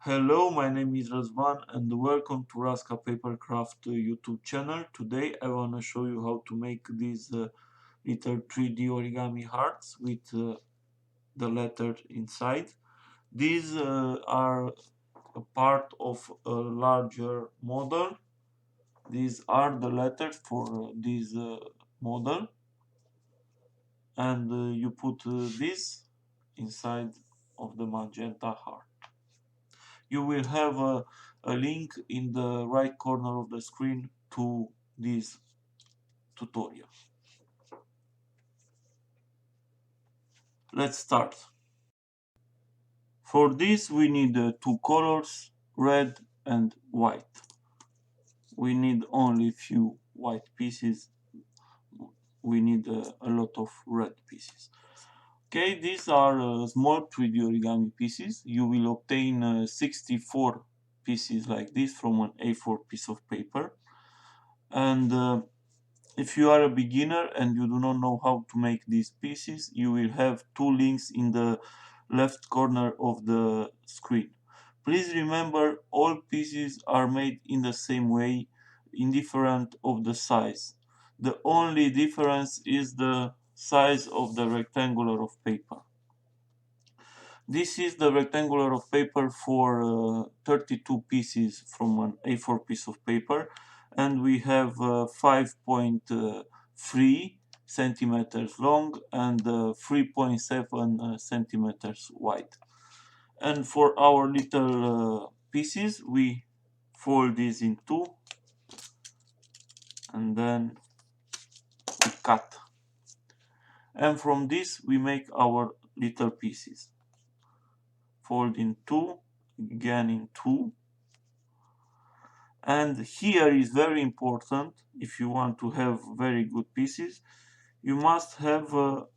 Hello, my name is Razvan and welcome to Raska Papercraft YouTube channel. Today I want to show you how to make these little 3D origami hearts with the letter inside. These are a part of a larger model. These are the letters for this model, and you put this inside of the magenta heart. You will have a link in the right corner of the screen to this tutorial. Let's start. For this we need two colors, red and white. We need only few white pieces. We need a lot of red pieces. Okay, these are small 3D origami pieces. You will obtain 64 pieces like this from an A4 piece of paper. And if you are a beginner and you do not know how to make these pieces, you will have two links in the left corner of the screen. Please remember, all pieces are made in the same way, indifferent of the size. The only difference is the size of the rectangular of paper. This is the rectangular of paper for 32 pieces from an A4 piece of paper, and we have 5.3 centimeters long and 3.7 centimeters wide. And for our little pieces, we fold this in two and then we cut. And from this, we make our little pieces. Fold in two, again in two. And here is very important, if you want to have very good pieces, you must have a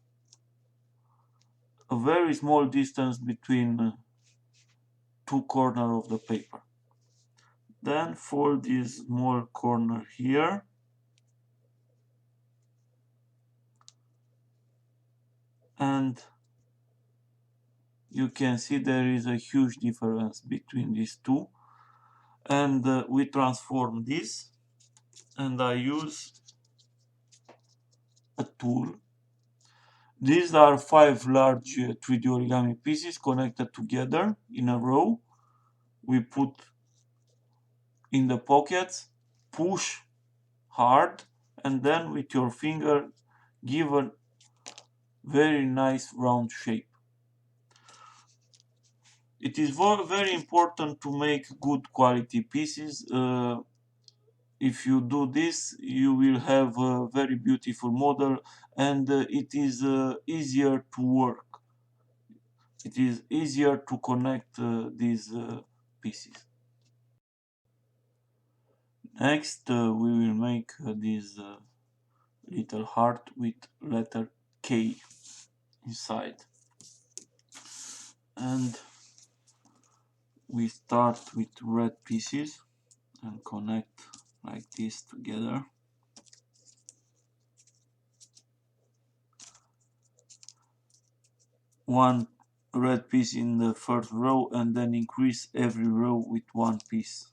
very small distance between two corners of the paper. Then fold this small corner here. And you can see there is a huge difference between these two. And we transform this, and I use a tool. These are 5 large 3D origami pieces connected together in a row. We put in the pockets, push hard, and then with your finger give a very nice round shape. It is very important to make good quality pieces. If you do this, you will have a very beautiful model, and it is easier to work. It is easier to connect these pieces. Next, we will make this little heart with letter K inside. And we start with red pieces and connect like this together. One red piece in the first row and then increase every row with one piece.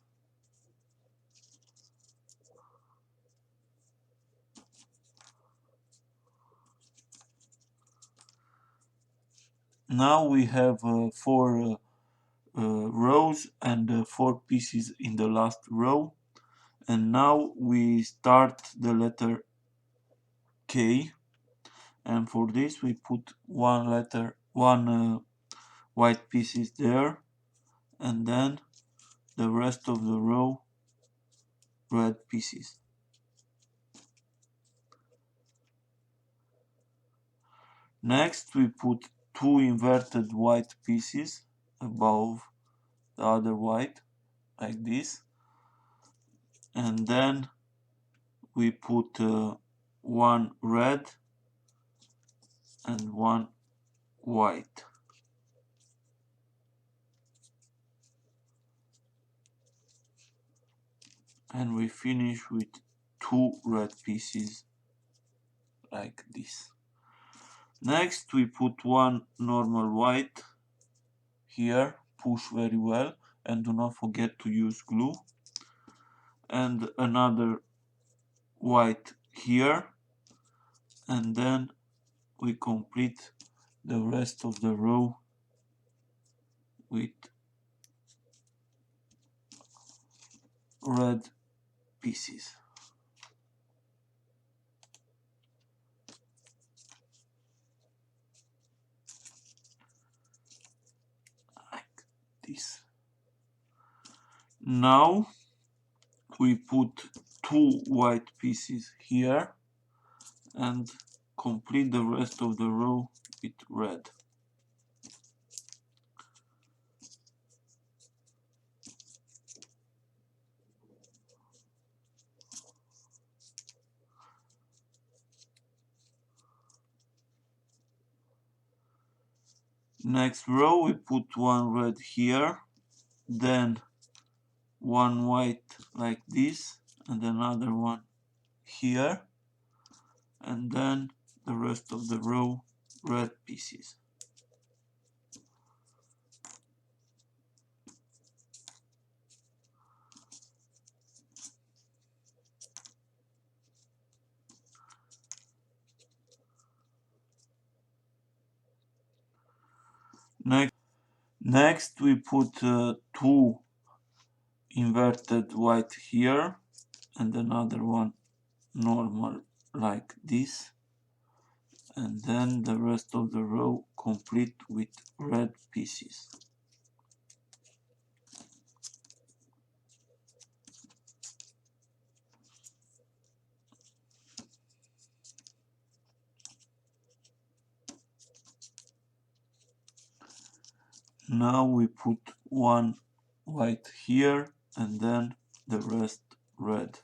Now we have 4 rows and 4 pieces in the last row, and now we start the letter K, and for this we put one white pieces there, and then the rest of the row red pieces. Next we put 2 inverted white pieces above the other white, like this, and then we put one red and one white. And we finish with 2 red pieces like this. Next we put one normal white here, push very well, and do not forget to use glue, and another white here, and then we complete the rest of the row with red pieces. Like this. Now we put 2 white pieces here and complete the rest of the row with red. Next row we put 1 red here, then 1 white like this, and another one here, and then the rest of the row red pieces. Next we put 2 inverted white here and another one normal like this, and then the rest of the row complete with red pieces. Now we put 1 white here and then the rest red.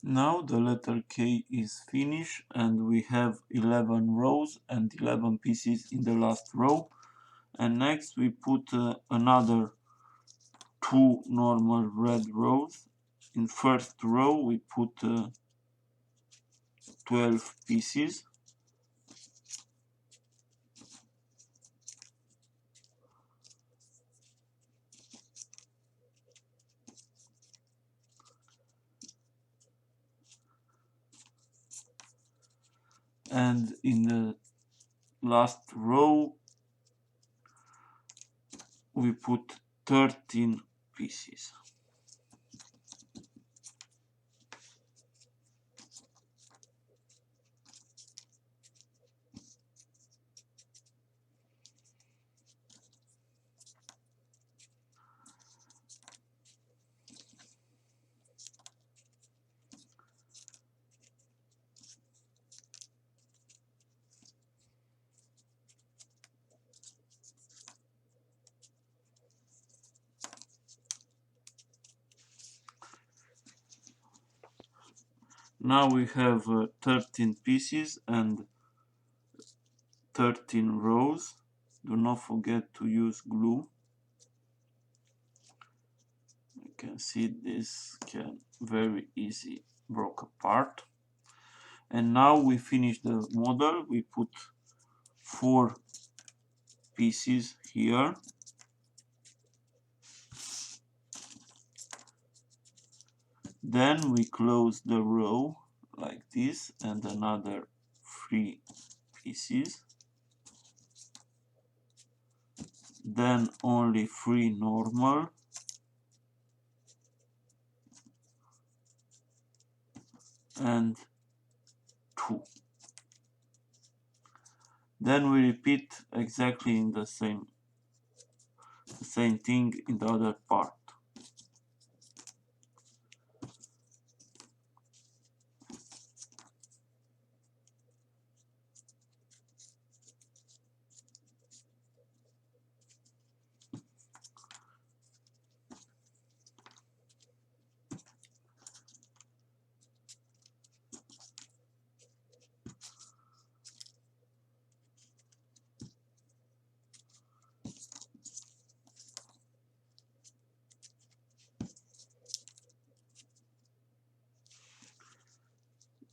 Now the letter K is finished and we have 11 rows and 11 pieces in the last row. And next we put another 2 normal red rows. In first row we put 12 pieces. And in the last row we put 13 pieces. Now we have 13 pieces and 13 rows. Do not forget to use glue. You can see this can very easy broke apart. And now we finish the model. We put 4 pieces here. Then we close the row like this and another 3 pieces. Then only 3 normal. And 2. Then we repeat exactly in the same thing in the other part.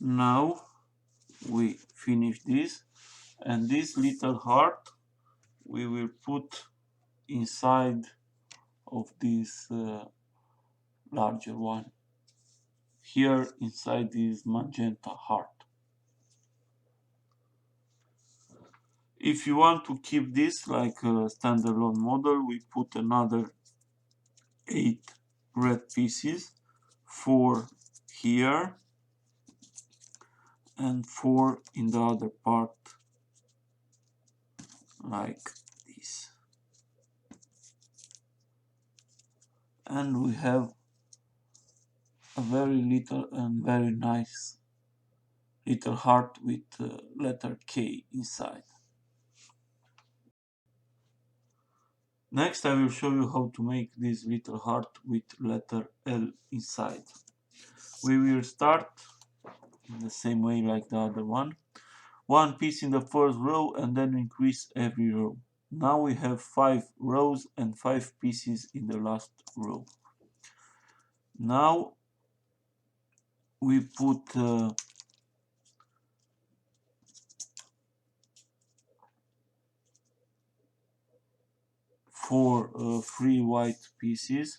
Now we finish this, and this little heart we will put inside of this larger one, here inside this magenta heart. If you want to keep this like a standalone model, we put another 8 red pieces, 4 here and 4 in the other part, like this. And we have a very little and very nice little heart with letter K inside. Next I will show you how to make this little heart with letter L inside. We will start in the same way like the other one. One piece in the first row and then increase every row. Now we have 5 rows and 5 pieces in the last row. Now we put 3 white pieces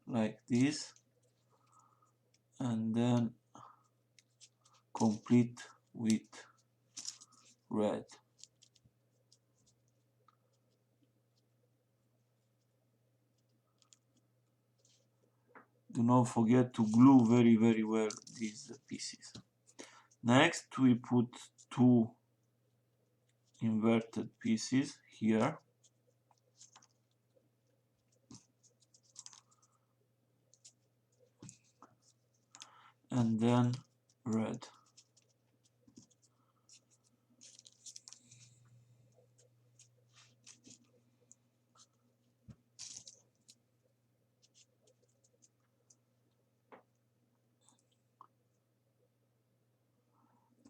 like this, and then complete with red. Do not forget to glue very well these pieces. Next we put 2 inverted pieces here, and then red.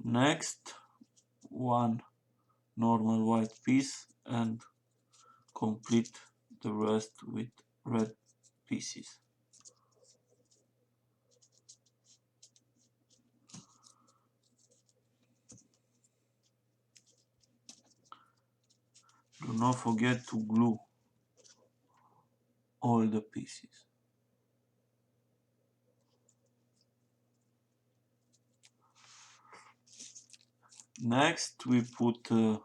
Next, one normal white piece and complete the rest with red pieces. Do not forget to glue all the pieces. Next we put 2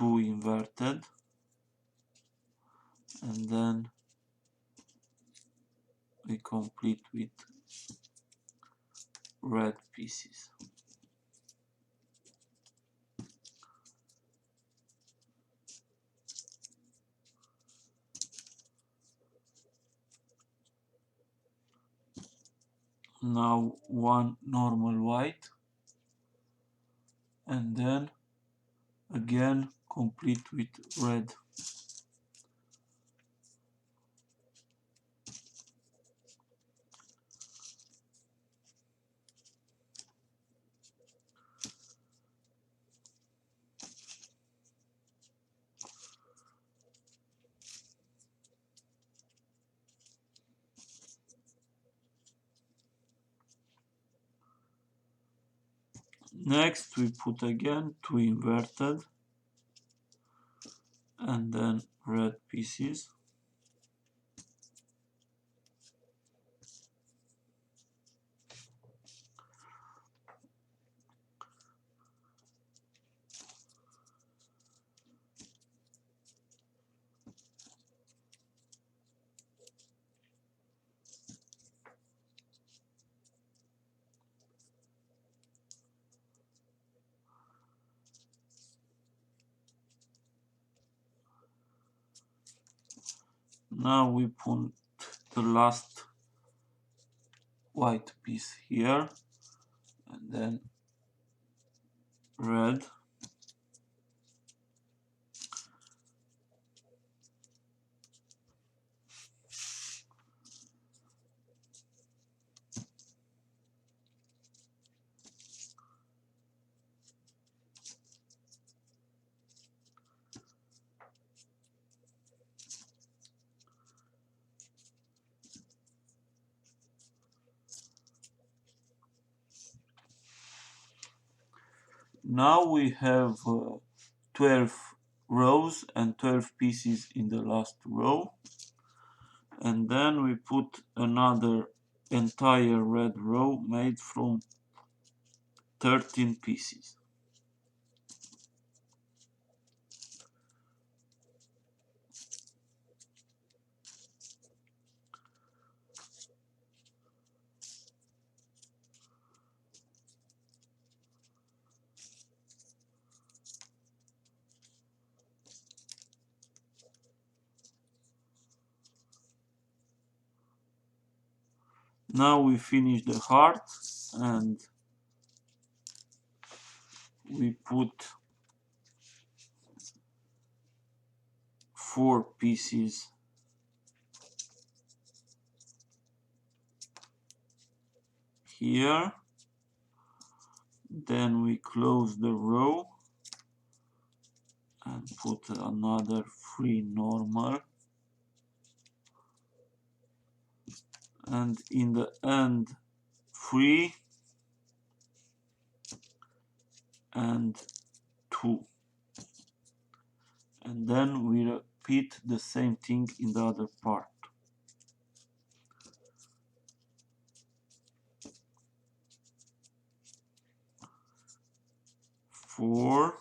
inverted, and then we complete with red pieces. Now one normal white, and then again complete with red. Next we put again 2 inverted, and then red pieces. Now we put the last white piece here, and then red. Now we have 12 rows and 12 pieces in the last row, and then we put another entire red row made from 13 pieces. Now we finish the heart and we put 4 pieces here. Then we close the row and put another 3 normal, and in the end 3 and 2, and then we repeat the same thing in the other part. Four,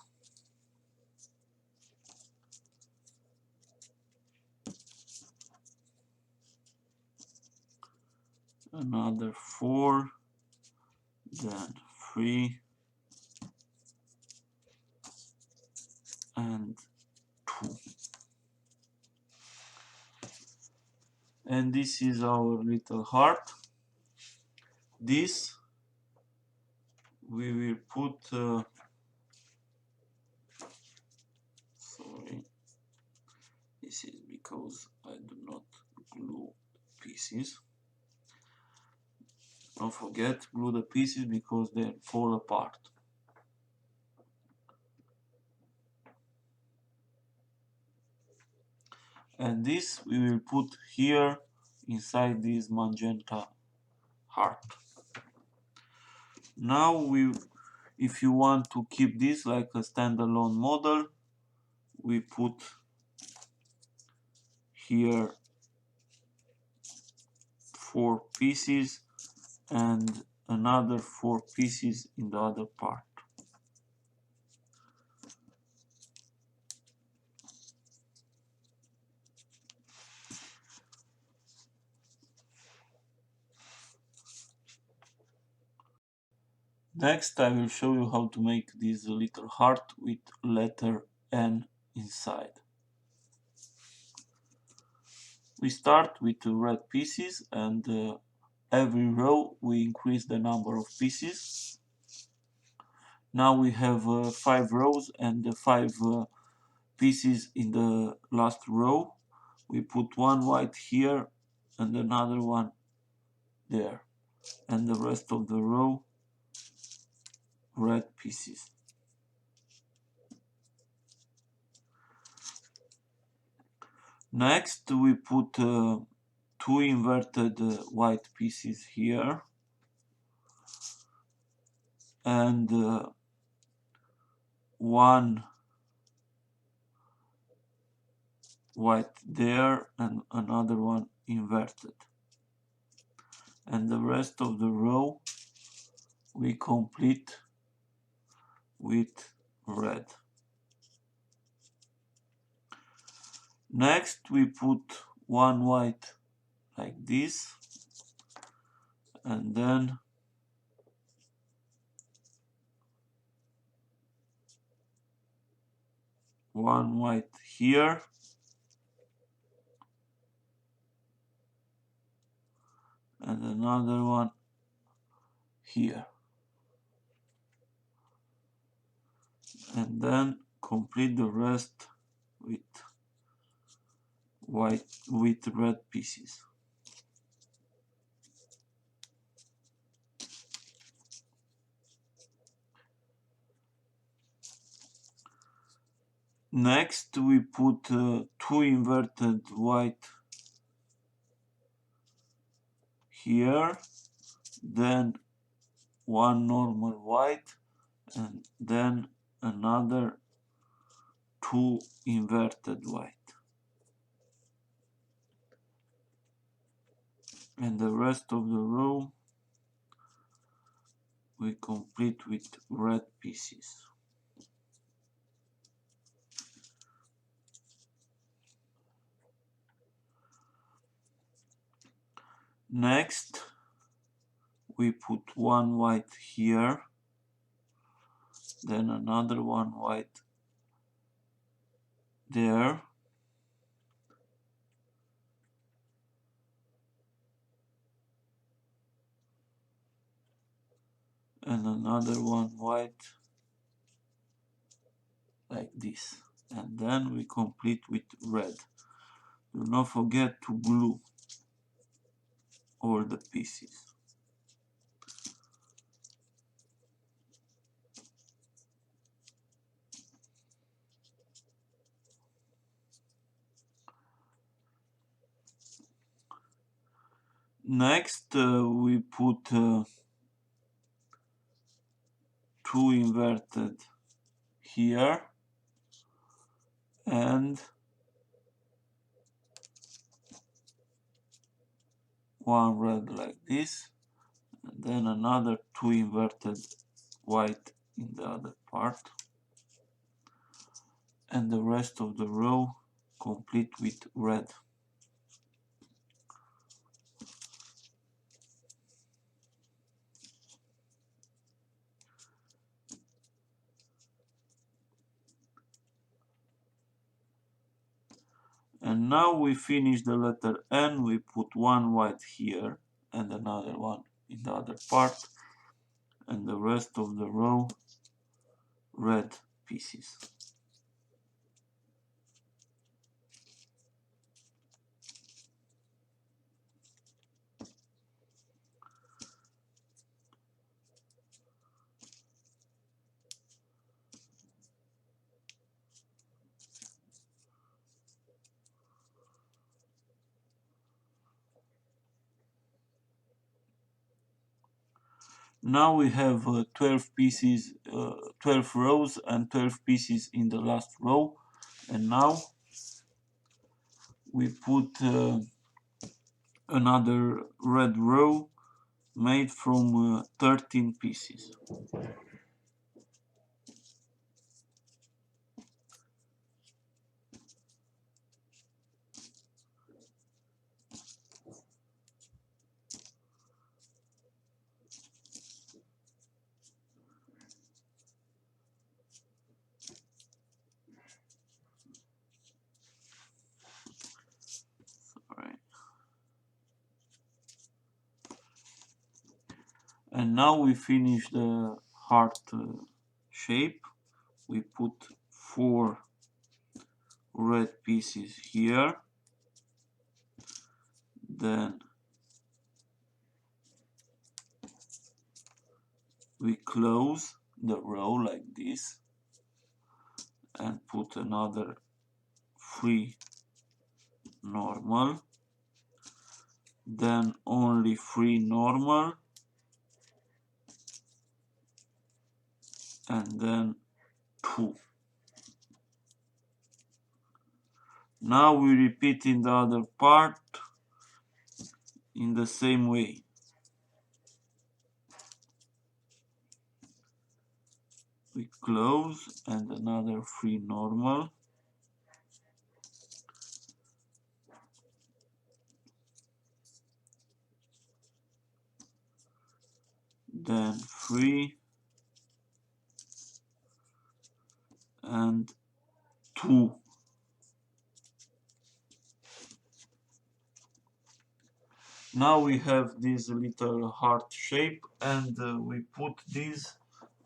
another 4, then 3 and 2. And this is our little heart. This we will put sorry, this is because I do not glue pieces. Don't forget, glue the pieces because they fall apart. And this we will put here inside this magenta heart. Now if you want to keep this like a standalone model, we put here 4 pieces and another 4 pieces in the other part. Next I will show you how to make this little heart with letter N inside. We start with 2 red pieces, and every row we increase the number of pieces. Now we have 5 rows and 5 pieces in the last row. We put one white here and another one there, and the rest of the row red pieces. Next we put 2 inverted white pieces here, and 1 white there and another one inverted, and the rest of the row we complete with red. Next we put 1 white like this, and then 1 white here, and another one here, and then complete the rest with red pieces. Next we put 2 inverted white here, then 1 normal white, and then another 2 inverted white, and the rest of the row we complete with red pieces. Next we put one white here, then another one white there, and another one white like this, and then we complete with red. Do not forget to glue all the pieces. Next we put 2 inverted here and 1 red like this, and then another 2 inverted white in the other part, and the rest of the row complete with red. And now we finish the letter N. We put 1 white here and another one in the other part, and the rest of the row red pieces. Now we have 12 pieces, 12 rows and 12 pieces in the last row, and now we put another red row made from 13 pieces. Right. And now we finish the heart shape. We put 4 red pieces here, then we close the row like this and put another 3 normal, then only 3 normal, and then 2. Now we repeat in the other part in the same way. We close and another 3 normal, then 3 and 2. Now we have this little heart shape, and we put this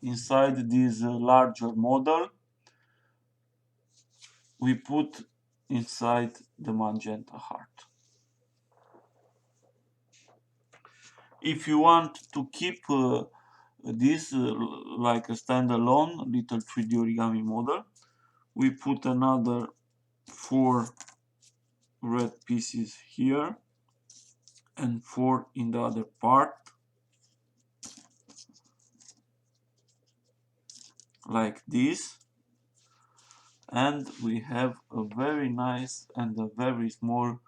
inside this larger model. We put inside the magenta heart. If you want to keep this like a standalone little 3D origami model, we put another 4 red pieces here and 4 in the other part. like this, and we have a very nice and a very small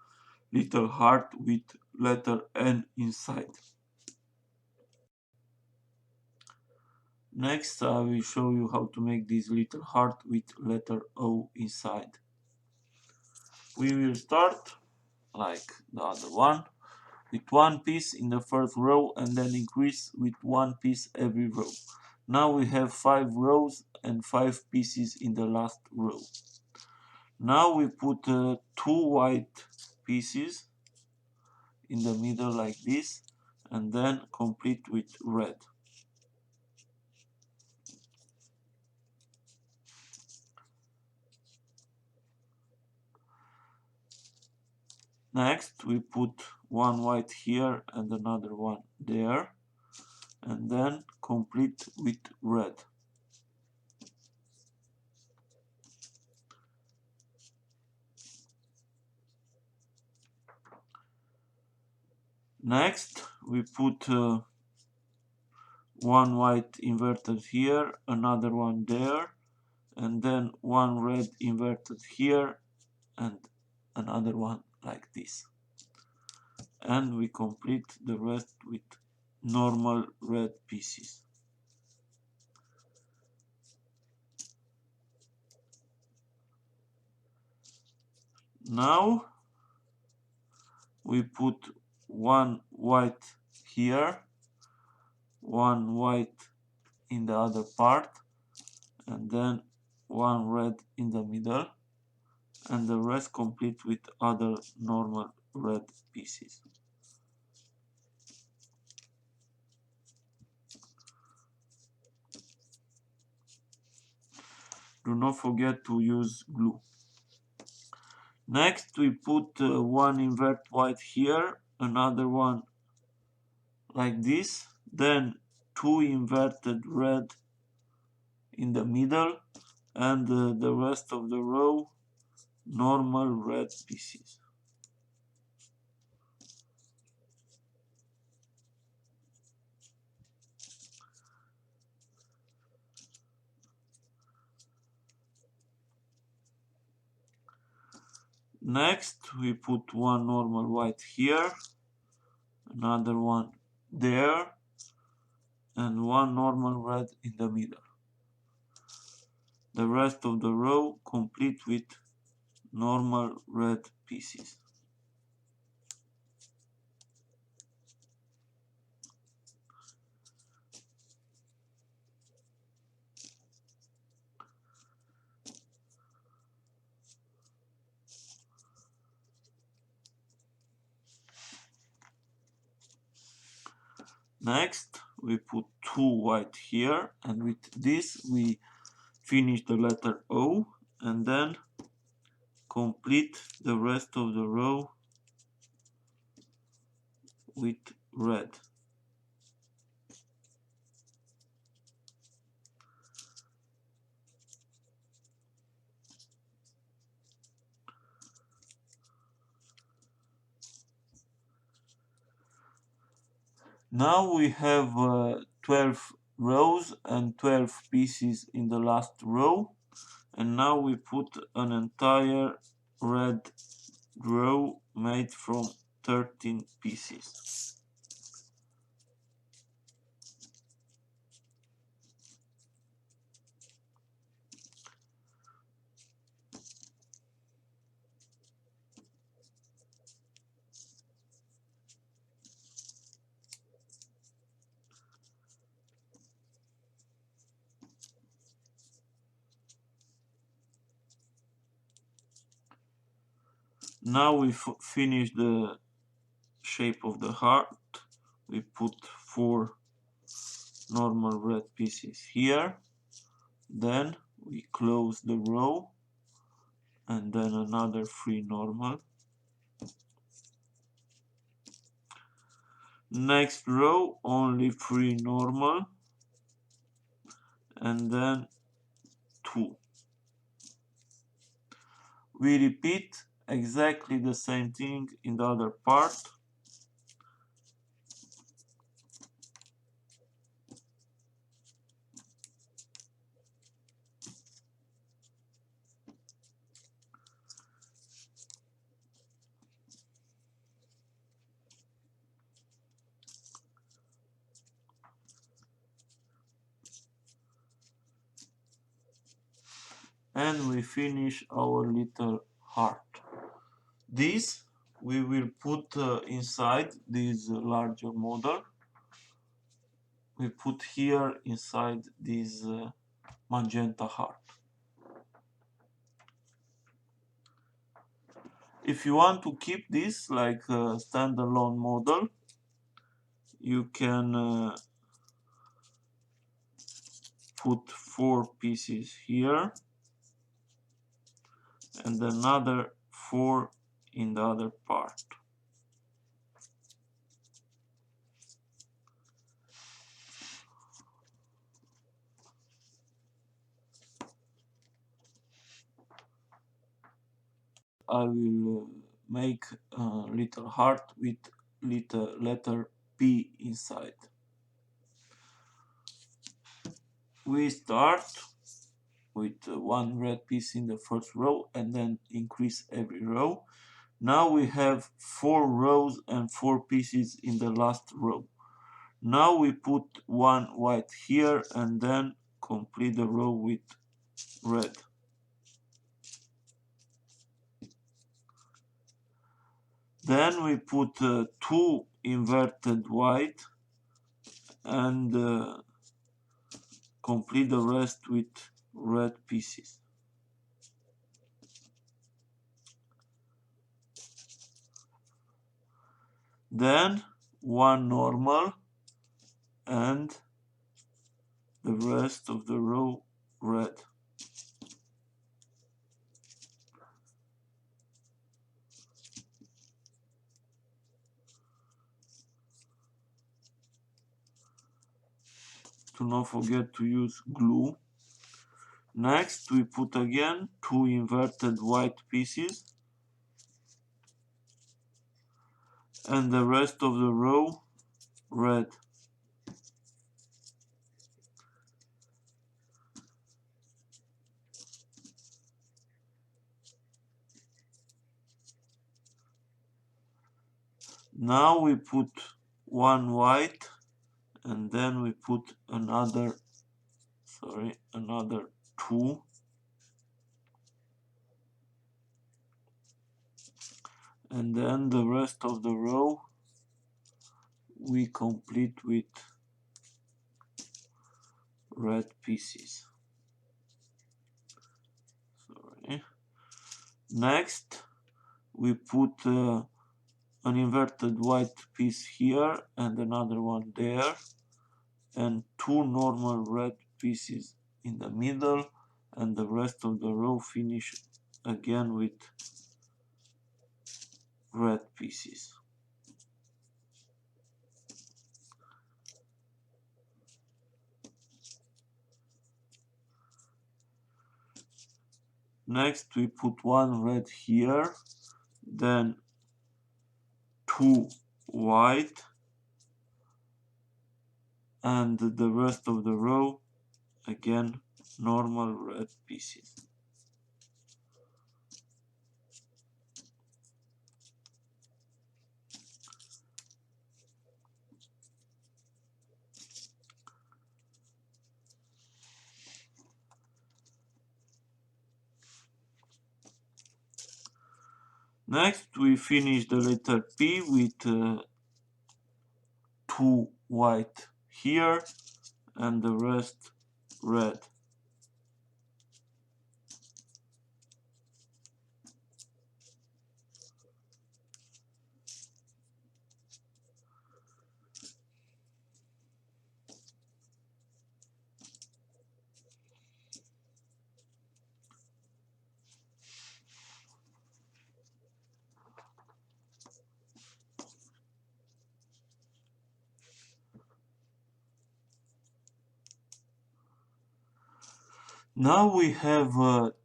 little heart with letter N inside. Next, I will show you how to make this little heart with letter O inside. We will start like the other one, with one piece in the first row and then increase with one piece every row. Now we have 5 rows and 5 pieces in the last row. Now we put 2 white pieces in the middle like this, and then complete with red. Next we put one white here and another one there, and then complete with red. Next we put one white inverted here, another one there, and then one red inverted here and another one like this. And we complete the rest with normal red pieces. Now we put one white here, one white in the other part, and then one red in the middle, and the rest complete with other normal red pieces. Do not forget to use glue. Next we put one invert white here, another one like this, then 2 inverted red in the middle, and the rest of the row normal red pieces. Next we put one normal white here, another one there, and one normal red in the middle. The rest of the row complete with normal red pieces. Next we put 2 white here, and with this we finish the letter O, and then complete the rest of the row with red. Now we have 12 rows and 12 pieces in the last row, and now we put an entire red row made from 13 pieces. Now we finish the shape of the heart. We put 4 normal red pieces here, then we close the row, and then another 3 normal. Next row only 3 normal, and then 2. We repeat exactly the same thing in the other part. and we finish our little heart. This we will put inside this larger model. We put here inside this magenta heart. If you want to keep this like a standalone model, you can put 4 pieces here and another 4 in the other part. I will make a little heart with little letter P inside. We start with 1 red piece in the first row and then increase every row. Now we have 4 rows and 4 pieces in the last row. Now we put 1 white here and then complete the row with red. Then we put 2 inverted white and complete the rest with red pieces. Then 1 normal and the rest of the row red. Do not forget to use glue. Next we put again 2 inverted white pieces and the rest of the row red. Now we put 1 white and then we put another 2 and then the rest of the row we complete with red pieces. Next we put an inverted white piece here and another one there and 2 normal red pieces in the middle, and the rest of the row finish again with red pieces. Next we put 1 red here, then 2 white, and the rest of the row again normal red pieces. Next we finish the letter P with 2 white here and the rest red. Now we have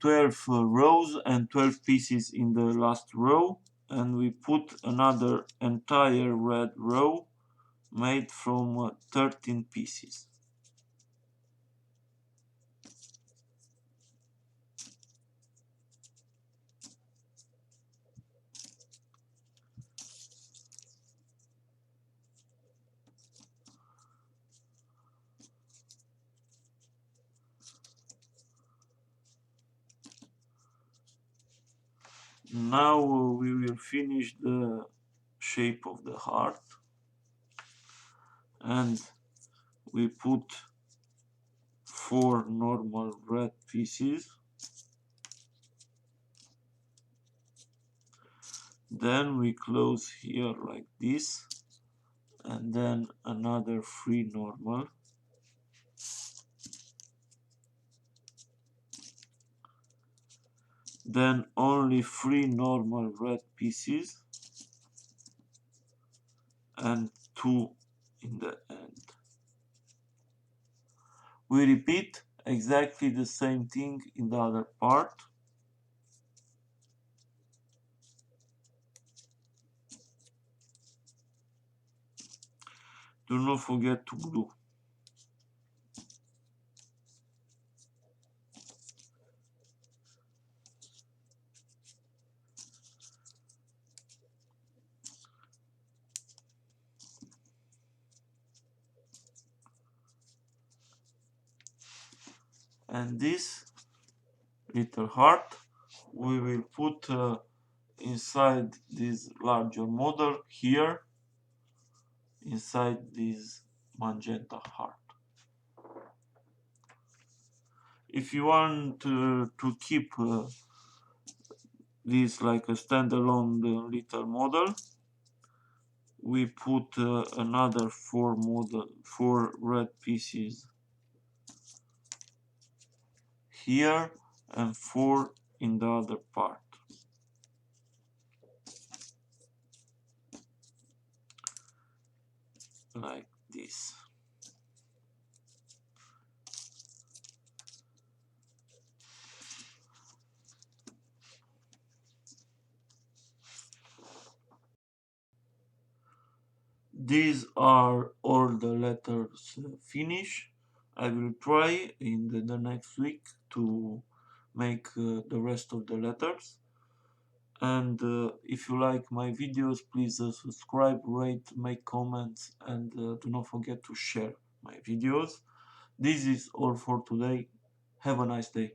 12 rows and 12 pieces in the last row, and we put another entire red row made from 13 pieces. Now we will finish the shape of the heart, and we put 4 normal red pieces. Then we close here like this, and then another 3 normal. Then only 3 normal red pieces and 2 in the end. We repeat exactly the same thing in the other part. Do not forget to glue. And this little heart we will put inside this larger model here, inside this magenta heart. If you want to keep this like a standalone little model, we put another 4 red pieces here and 4 in the other part. Like this. These are all the letters finished. I will try in the next week to make the rest of the letters. And if you like my videos, please subscribe, rate, make comments, and do not forget to share my videos. This is all for today. Have a nice day.